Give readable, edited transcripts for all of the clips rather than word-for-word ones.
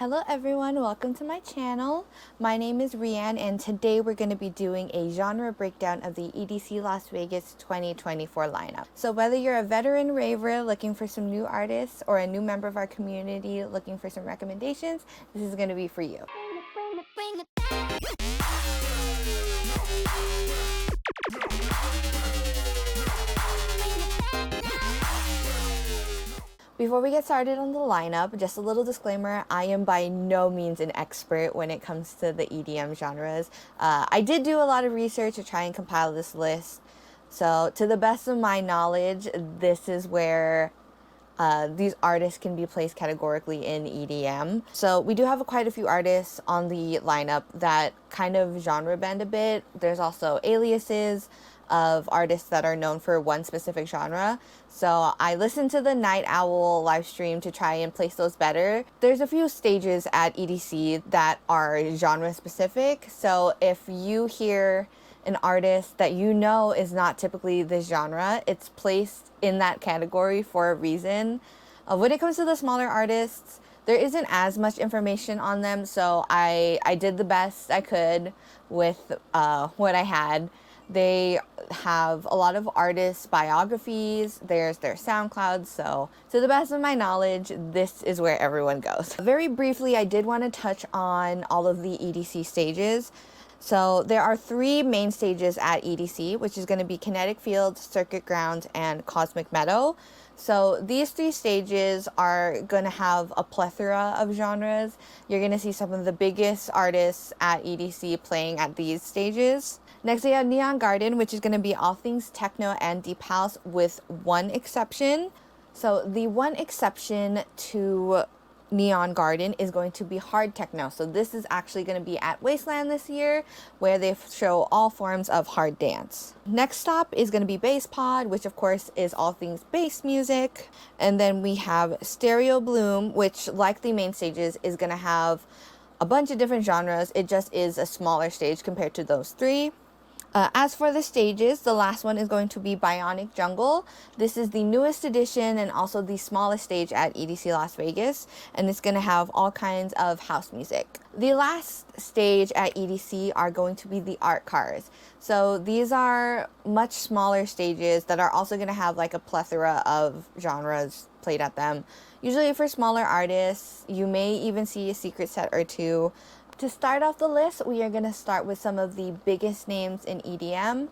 Hello everyone, welcome to my channel. My name is Rianne and today we're going to be doing a genre breakdown of the EDC Las Vegas 2024 lineup. So whether you're a veteran raver looking for some new artists or a new member of our community looking for some recommendations, this is going to be for you. Before we get started on the lineup, just a little disclaimer, I am by no means an expert when it comes to the EDM genres. I did do a lot of research to try and compile this list. So to the best of my knowledge, this is where these artists can be placed categorically in EDM. So we do have quite a few artists on the lineup that kind of genre bend a bit. There's also aliases of artists that are known for one specific genre. So I listened to the Night Owl live stream to try and place those better. There's a few stages at EDC that are genre specific. So if you hear an artist that you know is not typically this genre, it's placed in that category for a reason. When it comes to the smaller artists, there isn't as much information on them, so I did the best I could with what I had. They have a lot of artist biographies, there's their SoundCloud, so to the best of my knowledge, this is where everyone goes. Very briefly, I did want to touch on all of the EDC stages. So there are three main stages at EDC, which is going to be Kinetic Field, Circuit Ground, and Cosmic Meadow. So these three stages are going to have a plethora of genres. You're going to see some of the biggest artists at EDC playing at these stages. Next, we have Neon Garden, which is going to be all things techno and deep house with one exception. So the one exception to Neon Garden is going to be hard techno. So this is actually going to be at Wasteland this year, where they show all forms of hard dance. Next stop is going to be Bass Pod, which of course is all things bass music. And then we have Stereo Bloom, which like the main stages is going to have a bunch of different genres. It just is a smaller stage compared to those three. As for the stages, the last one is going to be Bionic Jungle. This is the newest edition and also the smallest stage at EDC Las Vegas, and it's going to have all kinds of house music. The last stage at EDC are going to be the art cars. So these are much smaller stages that are also going to have like a plethora of genres played at them. Usually for smaller artists, you may even see a secret set or two. To start off the list, we are going to start with some of the biggest names in EDM.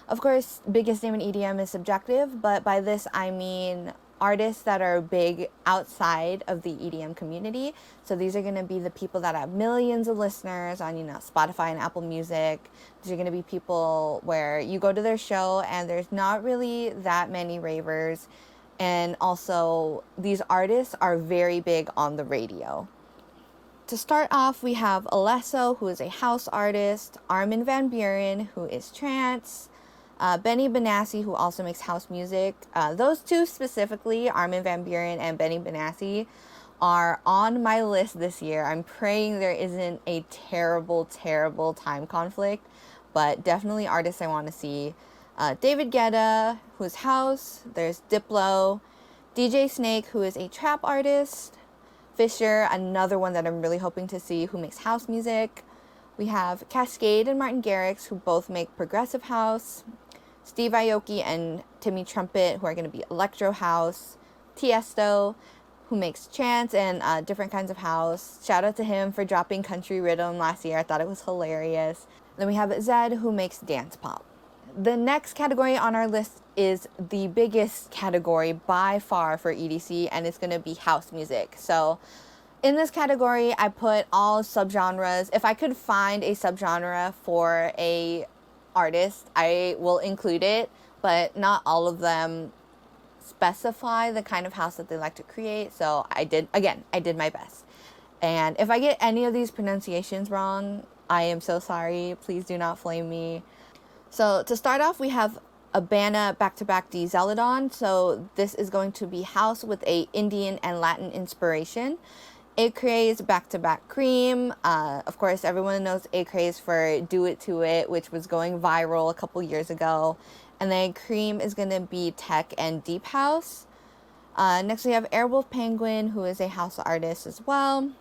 Of course, biggest name in EDM is subjective, but by this I mean artists that are big outside of the EDM community. So these are going to be the people that have millions of listeners on, Spotify and Apple Music. These are going to be people where you go to their show and there's not really that many ravers. And also, these artists are very big on the radio. To start off, we have Alesso, who is a house artist, Armin van Buuren, who is trance, Benny Benassi, who also makes house music. Those two specifically, Armin van Buuren and Benny Benassi, are on my list this year. I'm praying there isn't a terrible, terrible time conflict, but definitely artists I want to see. David Guetta, who is house. There's Diplo, DJ Snake, who is a trap artist. Fisher, another one that I'm really hoping to see, who makes house music. We have Cascade and Martin Garrix, who both make progressive house. Steve Aoki and Timmy Trumpet, who are going to be electro house. Tiesto, who makes trance and different kinds of house. Shout out to him for dropping Country Rhythm last year. I thought it was hilarious. Then we have Zed, who makes dance pop. The next category on our list is the biggest category by far for EDC, and it's going to be house music. So in this category, I put all subgenres. If I could find a subgenre for a artist, I will include it, but not all of them specify the kind of house that they like to create. So I did my best. And if I get any of these pronunciations wrong, I am so sorry. Please do not flame me. So to start off, we have Abana back-to-back D Zeladon. So this is going to be house with a Indian and Latin inspiration. A-Craze back-to-back Cream. Of course, everyone knows A-Craze for Do It To It, which was going viral a couple years ago. And then Cream is going to be tech and deep house. Next we have Airwolf Penguin, who is a house artist as well.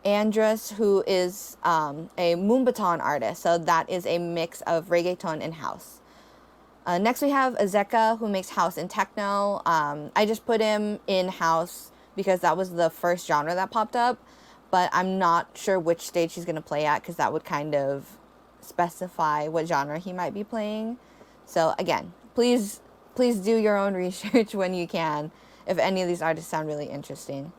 Andrus, who is a Moombaton artist. So that is a mix of reggaeton and house. Next we have Azeka, who makes house and techno. I just put him in house because that was the first genre that popped up, but I'm not sure which stage he's going to play at because that would kind of specify what genre he might be playing. So again, please do your own research when you can if any of these artists sound really interesting.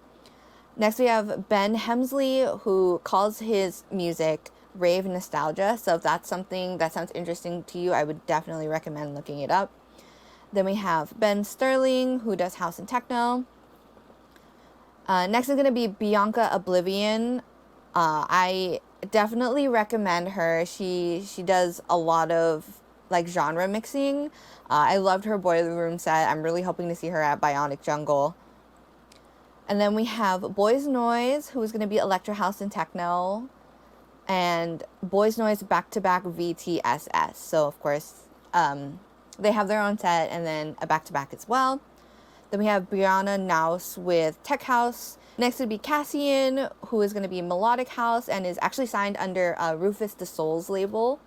Next we have Ben Hemsley, who calls his music rave nostalgia. So if that's something that sounds interesting to you, I would definitely recommend looking it up. Then we have Ben Sterling, who does house and techno. Next is going to be Bianca Oblivion. I definitely recommend her. She does a lot of like genre mixing. I loved her Boiler Room set. I'm really hoping to see her at Bionic Jungle. And then we have Boys Noise, who is going to be electro house and techno. And Boys Noise back-to-back VTSS. So, of course, they have their own set and then a back-to-back as well. Then we have Brianna Naus with Tech House. Next would be Cassian, who is going to be Melodic House and is actually signed under Rufus the Soul's label.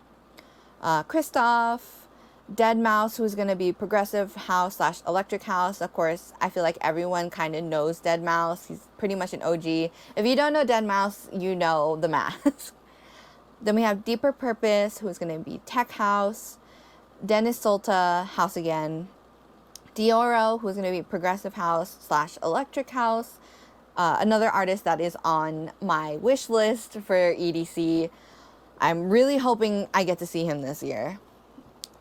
Christoph, Dead Mouse, who's going to be Progressive House / Electric House. Of course, I feel like everyone kind of knows Dead Mouse. He's pretty much an OG. If you don't know Dead Mouse, you know the mask. Then we have Deeper Purpose, who is going to be Tech House. Dennis Solta, House again. Dioro, who is going to be Progressive House / Electric House. Another artist that is on my wish list for EDC. I'm really hoping I get to see him this year.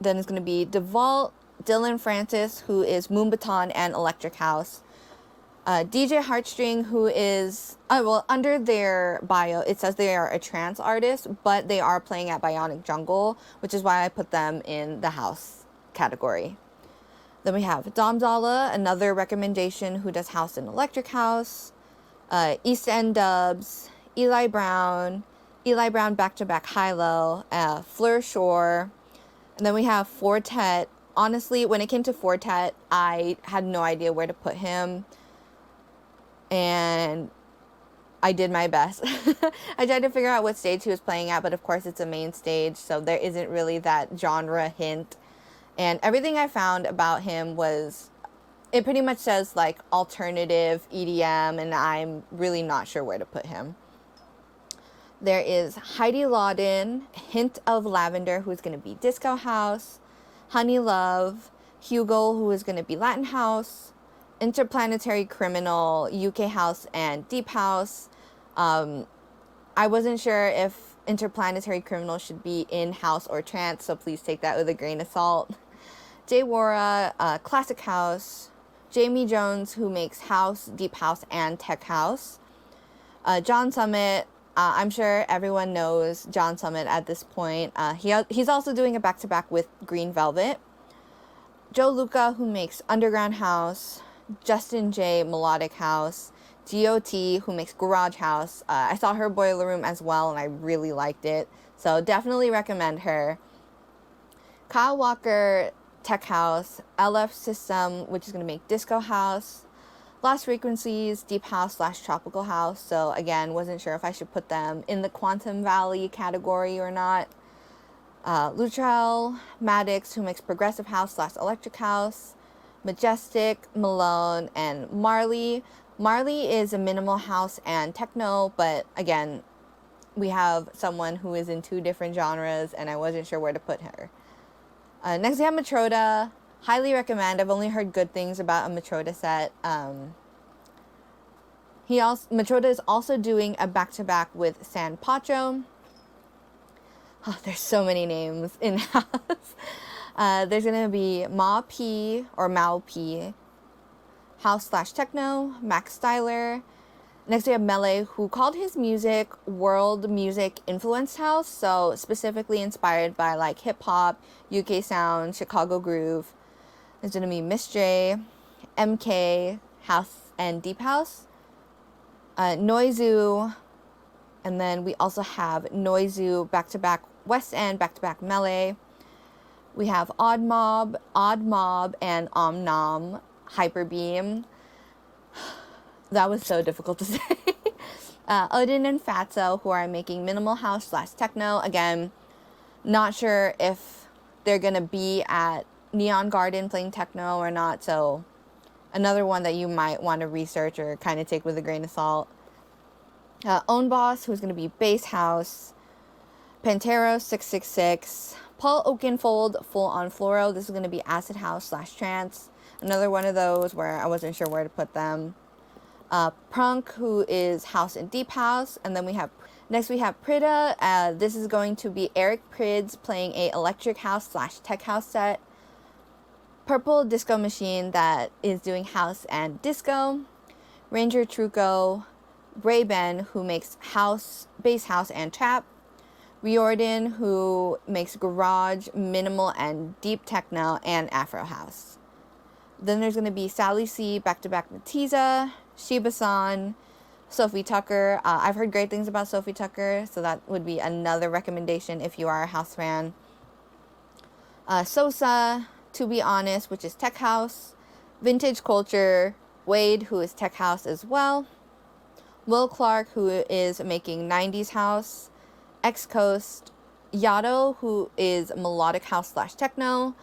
Then it's going to be DeVault, Dylan Francis, who is Moombaton and Electric House. DJ Heartstring, who is, under their bio, it says they are a trance artist, but they are playing at Bionic Jungle, which is why I put them in the house category. Then we have Domzala, another recommendation, who does house and electric house. East End Dubs, Eli Brown back-to-back high-low, Fleur Shore. And then we have Fortet. Honestly, when it came to Fortet, I had no idea where to put him. And I did my best. I tried to figure out what stage he was playing at, but of course it's a main stage, so there isn't really that genre hint. And everything I found about him was, it pretty much says like alternative EDM, and I'm really not sure where to put him. There is Heidi Lauden, Hint of Lavender, who's going to be Disco House. Honey Love, Hugo, who is going to be Latin House. Interplanetary Criminal, UK House, and Deep House. I wasn't sure if Interplanetary Criminal should be in house or trance, so please take that with a grain of salt. Jay Wara, Classic House. Jamie Jones, who makes house, deep house, and tech house. John Summit. I'm sure everyone knows John Summit at this point. He's also doing a back-to-back with Green Velvet. Joe Luca, who makes Underground House. Justin J, Melodic House. GOT, who makes Garage House. I saw her Boiler Room as well, and I really liked it. So definitely recommend her. Kyle Walker, Tech House. LF System, which is going to make Disco House. Lost Frequencies, Deep House / Tropical House. So again, wasn't sure if I should put them in the Quantum Valley category or not. Lutrell Maddox, who makes Progressive House / Electric House. Majestic, Malone, and Marley. Marley is a minimal house and techno, but again, we have someone who is in two different genres, and I wasn't sure where to put her. Next we have Matroda. Highly recommend. I've only heard good things about a Matroda set. Matroda is also doing a back-to-back with San Pacho. Oh, there's so many names in house. There's going to be Mao P, house / techno, Max Styler. Next we have Mele, who called his music world music influenced house, so specifically inspired by like hip hop, UK sound, Chicago groove. There's going to be Miss J, MK, house and deep house. Noizu, and then we also have Noizu back-to-back West End, back-to-back Mele. We have Odd Mob, and Omnom, Hyperbeam. That was so difficult to say. Odin and Fatso, who are making minimal house slash techno. Again, not sure if they're going to be at Neon Garden playing techno or not, so another one that you might want to research or kind of take with a grain of salt. Own Boss, who's going to be bass house. Pantero 666. Paul Oakenfold, Full on Fluoro. This is going to be acid house slash trance. Another one of those where I wasn't sure where to put them. Prunk, who is house and deep house. And then we have Prida. This is going to be Eric Prids playing a electric house slash tech house set. Purple Disco Machine that is doing house and disco. Ranger Truco. Ray Ben, who makes house, bass house and trap. Riordan, who makes garage, minimal, and deep techno and Afro house. Then there's going to be Sally C, back-to-back Matiza, Shiba-san, Sophie Tucker. I've heard great things about Sophie Tucker, so that would be another recommendation if you are a house fan. Sosa, To Be Honest, which is tech house. Vintage Culture, Wade, who is tech house as well. Will Clark, who is making 90s house. X-Coast, Yato, who is melodic house slash techno,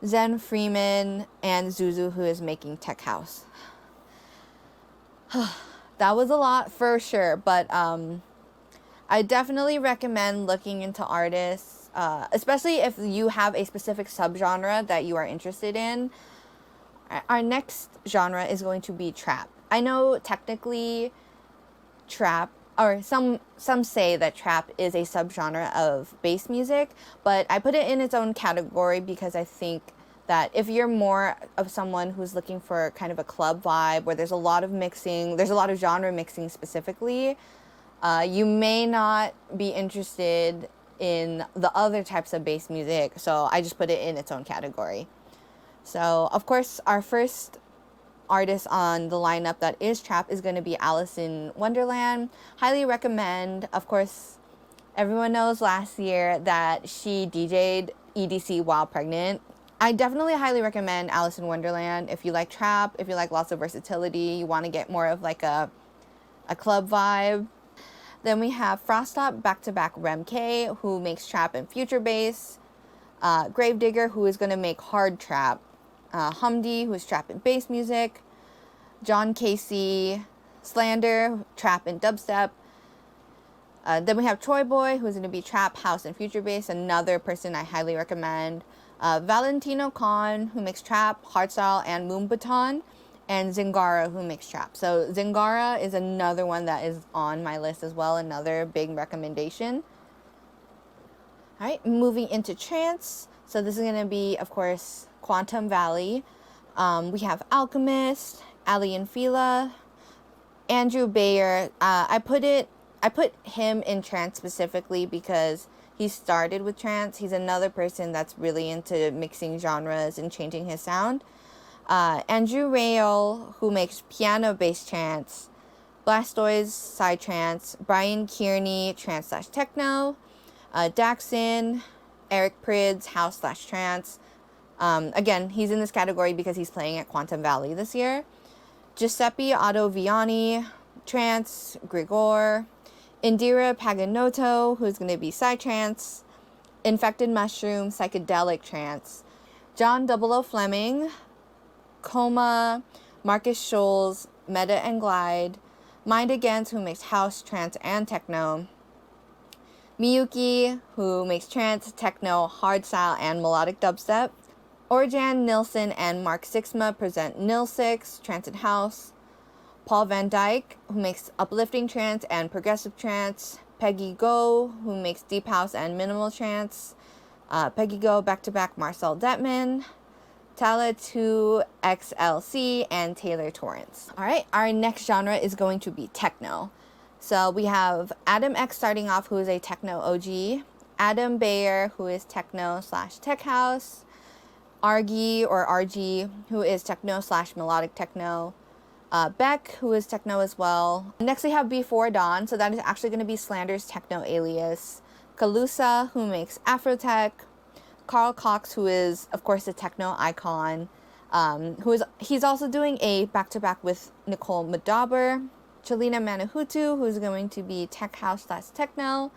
Zen Freeman, and Zuzu, who is making tech house. That was a lot for sure, but I definitely recommend looking into artists, especially if you have a specific subgenre that you are interested in. Our next genre is going to be trap. I know technically trap, or some say that trap is a subgenre of bass music, but I put it in its own category because I think that if you're more of someone who's looking for kind of a club vibe where there's a lot of mixing, there's a lot of genre mixing specifically, you may not be interested in the other types of bass music, so I just put it in its own category. So, of course, our first artist on the lineup that is trap is going to be Alice in Wonderland. Highly recommend. Of course, everyone knows last year that she DJ'd EDC while pregnant. I definitely highly recommend Alice in Wonderland if you like trap, if you like lots of versatility, you want to get more of like a club vibe. Then we have Frosttop back-to-back Rem K, who makes trap and future bass. Gravedigger, who is going to make hard trap. Humdy, who is trap and bass music. John Casey, Slander, trap and dubstep. Then we have Troy Boy, who's going to be trap, house, and future bass. Another person I highly recommend. Valentino Khan, who makes trap, hardstyle, and Moonbaton. And Zingara, who makes trap. So Zingara is another one that is on my list as well. Another big recommendation. All right, moving into trance. So this is going to be, of course, Quantum Valley. We have Alchemist, Ali and Fila, Andrew Bayer. I put him in trance specifically because he started with trance. He's another person that's really into mixing genres and changing his sound. Andrew Rayel, who makes piano bass trance. Blastoise, side trance. Brian Kearney, trance slash techno. Daxon, Eric Prids, house slash trance. Again, he's in this category because he's playing at Quantum Valley this year. Giuseppe Ottaviani, trance. Grigor. Indira Paganotto, who's going to be side trance. Infected Mushroom, psychedelic trance. John 00 Fleming, Coma. Marcus Scholes, Meta and Glide. Mind Against, who makes house, trance, and techno. Miyuki, who makes trance, techno, hardstyle, and melodic dubstep. Orjan Nilsson and Mark Sixma present Nil Six, trance and house. Paul Van Dyke, who makes uplifting trance and progressive trance. Peggy Go, who makes deep house and minimal trance. Peggy Go, back-to-back Marcel Detman. Tala 2, XLC, and Taylor Torrance. All right, our next genre is going to be techno. So we have Adam X starting off, who is a techno OG. Adam Bayer, who is techno slash tech house. Argy or RG, who is techno slash melodic techno. Beck, who is techno as well. Next we have Before Dawn, so that is actually going to be Slander's techno alias. Kalusa, who makes Afrotech. Carl Cox, who is, of course, a techno icon. He's also doing a back-to-back with Nicole Madaber. Chelina Manahutu, who's going to be tech house / techno.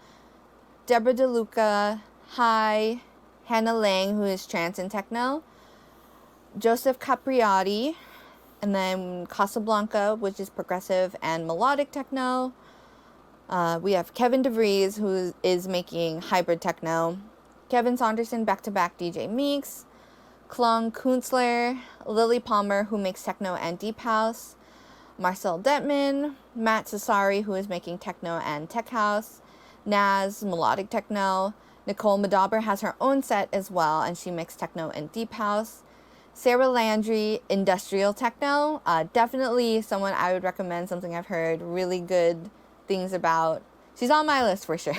Deborah DeLuca, Hi. Hannah Lang, who is trance and techno. Joseph Capriati, and then Casablanca, which is progressive and melodic techno. We have Kevin DeVries, who is making hybrid techno. Kevin Saunderson, back-to-back DJ Meeks. Klung Kunstler, Lily Palmer, who makes techno and deep house. Marcel Detman, Matt Sassari, who is making techno and tech house. Naz, melodic techno. Nicole Madaber has her own set as well, and she makes techno and deep house. Sarah Landry, industrial techno. Definitely someone I would recommend, something I've heard really good things about. She's on my list for sure.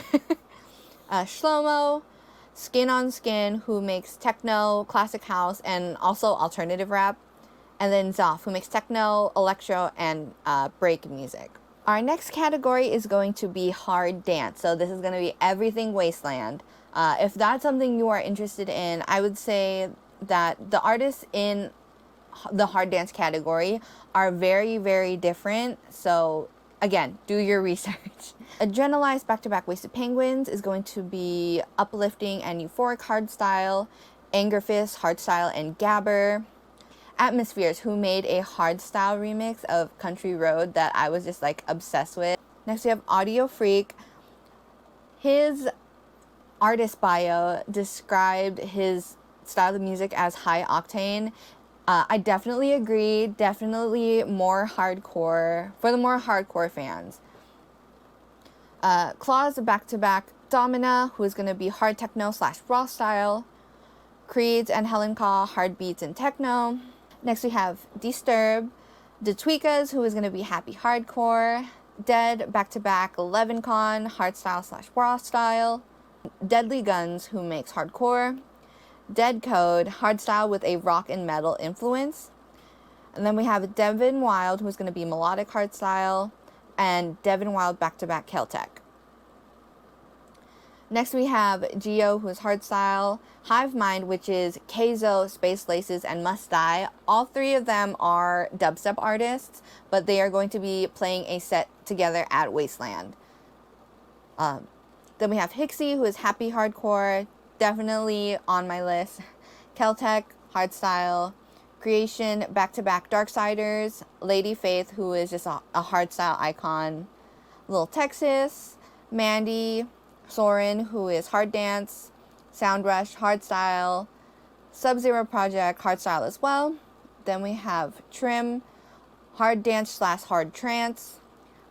Shlomo, Skin on Skin, who makes techno, classic house, and also alternative rap. And then Zoff, who makes techno, electro, and break music. Our next category is going to be hard dance. So this is going to be everything Wasteland. If that's something you are interested in, I would say that the artists in the hard dance category are very, very different. So again, do your research. Adrenalized back-to-back Wasted Penguins is going to be uplifting and euphoric hardstyle. Angerfist, hardstyle, and gabber. Atmospheres, who made a hardstyle remix of Country Road that I was just like obsessed with. Next we have Audio Freak. His artist bio described his style of music as high octane. I definitely agree. Definitely more hardcore, for the more hardcore fans. Claws, back-to-back Domina, who is going to be hard techno / raw style. Creeds and Helen Kaw, hard beats and techno. Next we have Disturb. The Tweakas, who is going to be happy hardcore. Dead, back-to-back Levincon, hardstyle / raw style. Deadly Guns, who makes hardcore. Dead Code, hardstyle with a rock and metal influence. And then we have Devin Wild, who's going to be melodic hardstyle. And Devin Wild, back-to-back Keltec. Next we have Geo, who is hardstyle. Hive Mind, which is Keizo, Space Laces, and Must Die. All three of them are dubstep artists, but they are going to be playing a set together at Wasteland. Then we have Hixie, who is happy hardcore, definitely on my list. Keltec, hardstyle. Creation, back-to-back Darksiders. Lady Faith, who is just a hardstyle icon. Little Texas. Mandy. Soren, who is hard dance. Soundrush, hardstyle. Sub-Zero Project, hardstyle as well. Then we have Trim, hard dance / hard trance.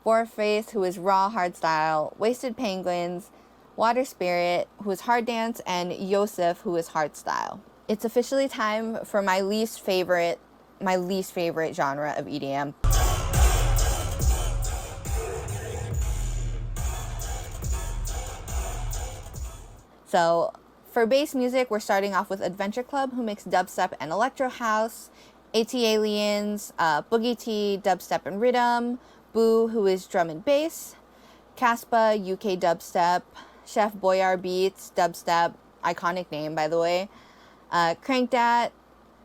Warface, who is raw hardstyle. Wasted Penguins. Water Spirit, who is hard dance, and Yosef, who is hardstyle. It's officially time for my least favorite genre of EDM. So for bass music, we're starting off with Adventure Club, who makes dubstep and electro house. AT Aliens, Boogie T, dubstep and rhythm. Boo, who is drum and bass. Caspa, UK dubstep. Chef Boyar Beats, dubstep, iconic name by the way. Crankdat,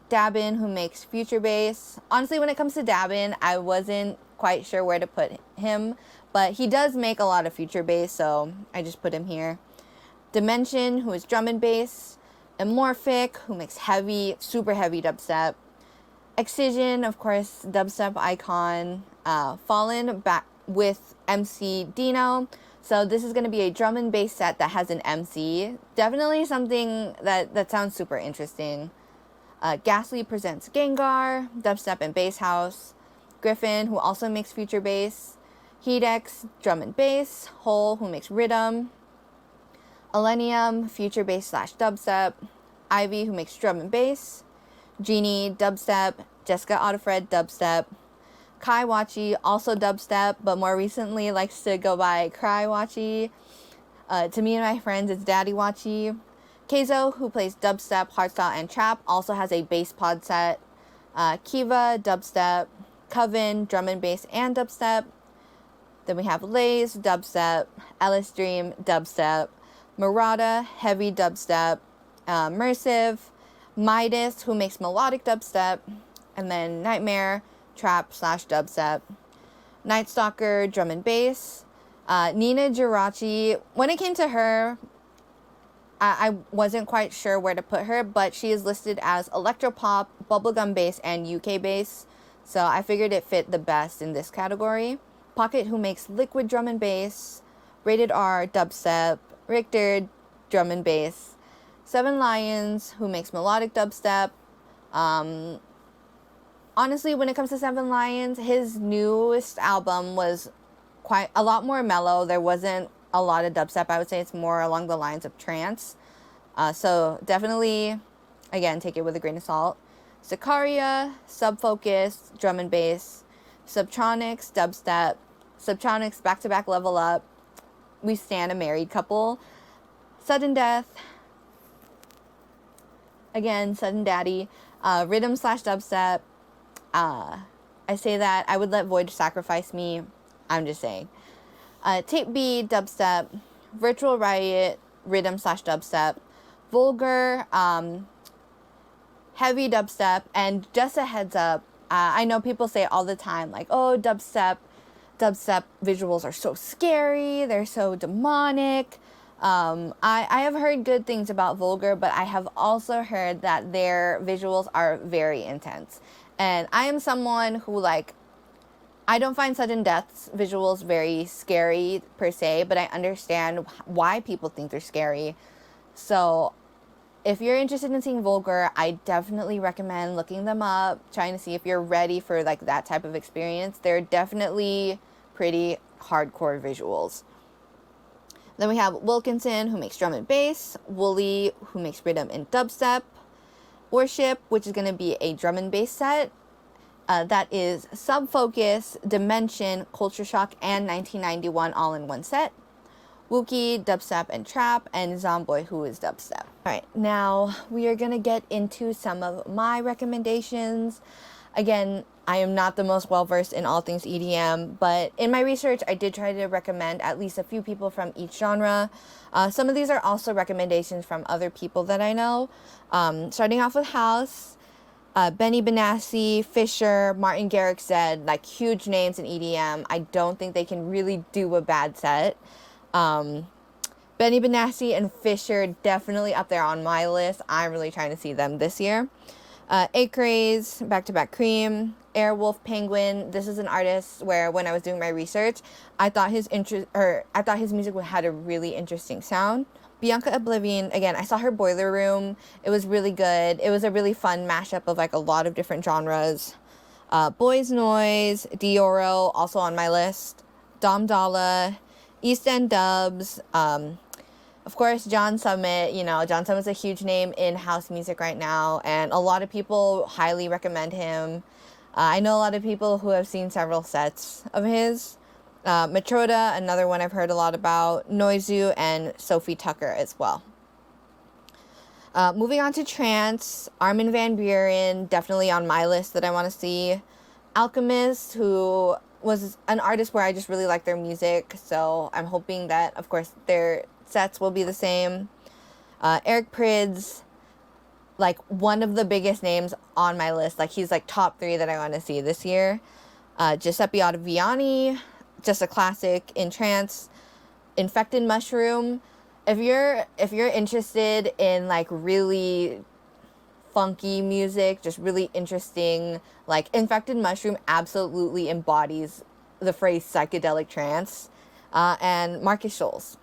Dabin, who makes future bass. Honestly, when it comes to Dabin, I wasn't quite sure where to put him, but he does make a lot of future bass, so I just put him here. Dimension, who is drum and bass. Amorphic, who makes heavy, super heavy dubstep. Excision, of course, dubstep icon. Fallen, back with MC Dino. So this is going to be a drum and bass set that has an MC. Definitely something that sounds super interesting. Ghastly presents Gengar, dubstep and bass house. Griffin, who also makes future bass. Hedex, drum and bass. Hole, who makes rhythm. Elenium, future bass / dubstep. Ivy, who makes drum and bass. Genie, dubstep. Jessica Autofred, dubstep. Kai Wachi, also dubstep, but more recently likes to go by Cry Wachi. To me and my friends, it's Daddy Wachi. Keizo, who plays dubstep, hardstyle, and trap, also has a bass pod set. Kiva, dubstep. Coven, drum and bass and dubstep. Then we have Lays, dubstep. Ellis Dream, dubstep. Murata, heavy dubstep. Mersive. Midas, who makes melodic dubstep. And then Nightmare, trap / dubstep. Night Stalker, drum and bass. Nina Geraci, when it came to her, I wasn't quite sure where to put her, but she is listed as electropop, bubblegum bass, and UK bass. So I figured it fit the best in this category. Pocket, who makes liquid drum and bass. Rated R, dubstep. Richter, drum and bass. Seven Lions, who makes melodic dubstep. Honestly, when it comes to Seven Lions, his newest album was quite a lot more mellow. There wasn't a lot of dubstep. I would say it's more along the lines of trance. So definitely, again, take it with a grain of salt. Sicaria, Subfocus, drum and bass. Subtronics, dubstep. Subtronics, back-to-back level up. We Stand, a married couple. Sudden Death. Again, Sudden Daddy. Rhythm slash dubstep. I say that I would let Void sacrifice me. I'm just saying. Tape B, dubstep. Virtual Riot, rhythm slash dubstep. Vulgar, heavy dubstep. And just a heads up, I know people say all the time, like, oh, dubstep visuals are so scary, they're so demonic. I have heard good things about Vulgar, but I have also heard that their visuals are very intense. And I am someone who, like, I don't find Sudden Death's visuals very scary per se, but I understand why people think they're scary. So if you're interested in seeing Vulgar, I definitely recommend looking them up, trying to see if you're ready for like that type of experience. They're definitely pretty hardcore visuals. Then we have Wilkinson, who makes drum and bass. Wooly, who makes rhythm and dubstep. Worship, which is going to be a drum and bass set. That is Subfocus, Dimension, Culture Shock, and 1991 all in one set. Wookie, dubstep and trap, and Zomboy, who is dubstep. Alright, now we are going to get into some of my recommendations. Again, I am not the most well-versed in all things EDM, but in my research, I did try to recommend at least a few people from each genre. Some of these are also recommendations from other people that I know. Starting off with House, Benny Benassi, Fisher, Martin Garrix said, like, huge names in EDM. I don't think they can really do a bad set. Benny Benassi and Fisher definitely up there on my list. I'm really trying to see them this year. Acraze, Back to Back Cream, Airwolf Penguin. This is an artist where when I was doing my research, I thought his music had a really interesting sound. Bianca Oblivion, again, I saw her Boiler Room. It was really good. It was a really fun mashup of like a lot of different genres. Boys Noise, Dioro, also on my list. Dom Dalla, East End Dubs, of course, John Summit. You know, John Summit's a huge name in house music right now, and a lot of people highly recommend him. I know a lot of people who have seen several sets of his. Matroda, another one I've heard a lot about. Noizu, and Sophie Tucker as well. Moving on to Trance, Armin van Buuren, definitely on my list that I want to see. Alchemist, who was an artist where I just really like their music, so I'm hoping that, of course, their sets will be the same. Eric Prydz, like one of the biggest names on my list. Like, he's like top 3 that I want to see this year. Giuseppe Ottaviani, just a classic in trance. Infected Mushroom. If you're interested in like really funky music, just really interesting, like Infected Mushroom absolutely embodies the phrase psychedelic trance. And Marcus Scholes.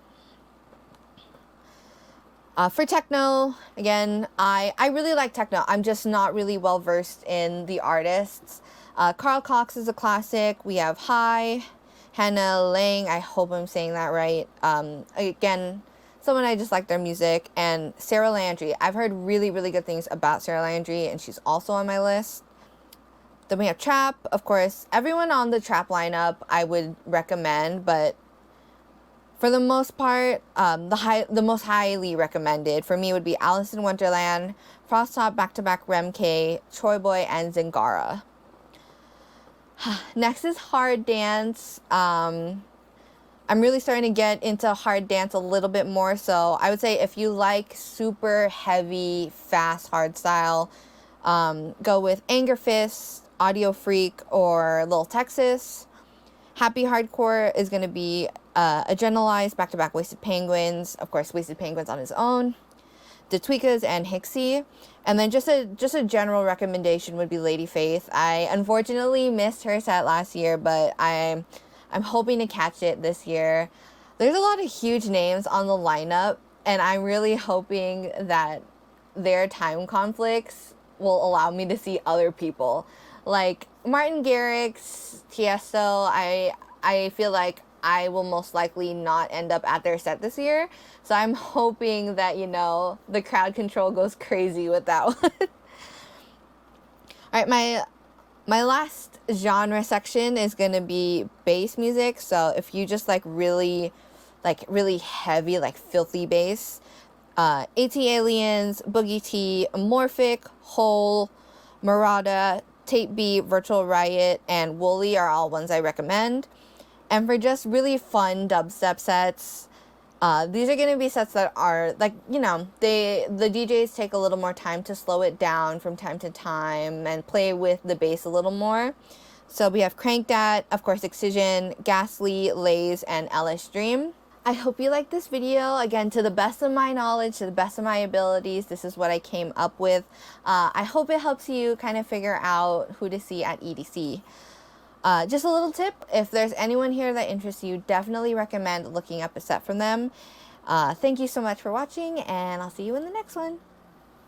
For techno, again, I really like techno. I'm just not really well versed in the artists. Carl Cox is a classic. We have High, Hannah Lang, I hope I'm saying that right. Again, someone I just like their music. And Sarah Landry. I've heard really, really good things about Sarah Landry, and she's also on my list. Then we have Trap, of course. Everyone on the Trap lineup I would recommend, but for the most part, the most highly recommended for me would be Alice in Wonderland, Frosttop, Back to Back Remke, Troy Boy, and Zingara. Next is hard dance. I'm really starting to get into hard dance a little bit more. So I would say if you like super heavy, fast, hard style, go with Anger Fist, Audio Freak, or Lil Texas. Happy Hardcore is going to be a generalized back-to-back Wasted Penguins. Of course, Wasted Penguins on his own. The Tweakas and Hixie. And then just a general recommendation would be Lady Faith. I unfortunately missed her set last year, but I'm hoping to catch it this year. There's a lot of huge names on the lineup, and I'm really hoping that their time conflicts will allow me to see other people. Like Martin Garrix, Tiesto, I feel like I will most likely not end up at their set this year. So I'm hoping that, you know, the crowd control goes crazy with that one. All right, my last genre section is going to be bass music. So if you just like really heavy, like filthy bass, AT-Aliens, Boogie T, Morphic, Hole, Murata, Tape B, Virtual Riot, and Wooly are all ones I recommend. And for just really fun dubstep sets, these are going to be sets that are, like, you know, the DJs take a little more time to slow it down from time to time and play with the bass a little more. So we have Crank Dat, of course, Excision, Ghastly, Lays, and LS Dream. I hope you liked this video. Again, to the best of my knowledge, to the best of my abilities, this is what I came up with. I hope it helps you kind of figure out who to see at EDC. Just a little tip, if there's anyone here that interests you, definitely recommend looking up a set from them. Thank you so much for watching, and I'll see you in the next one.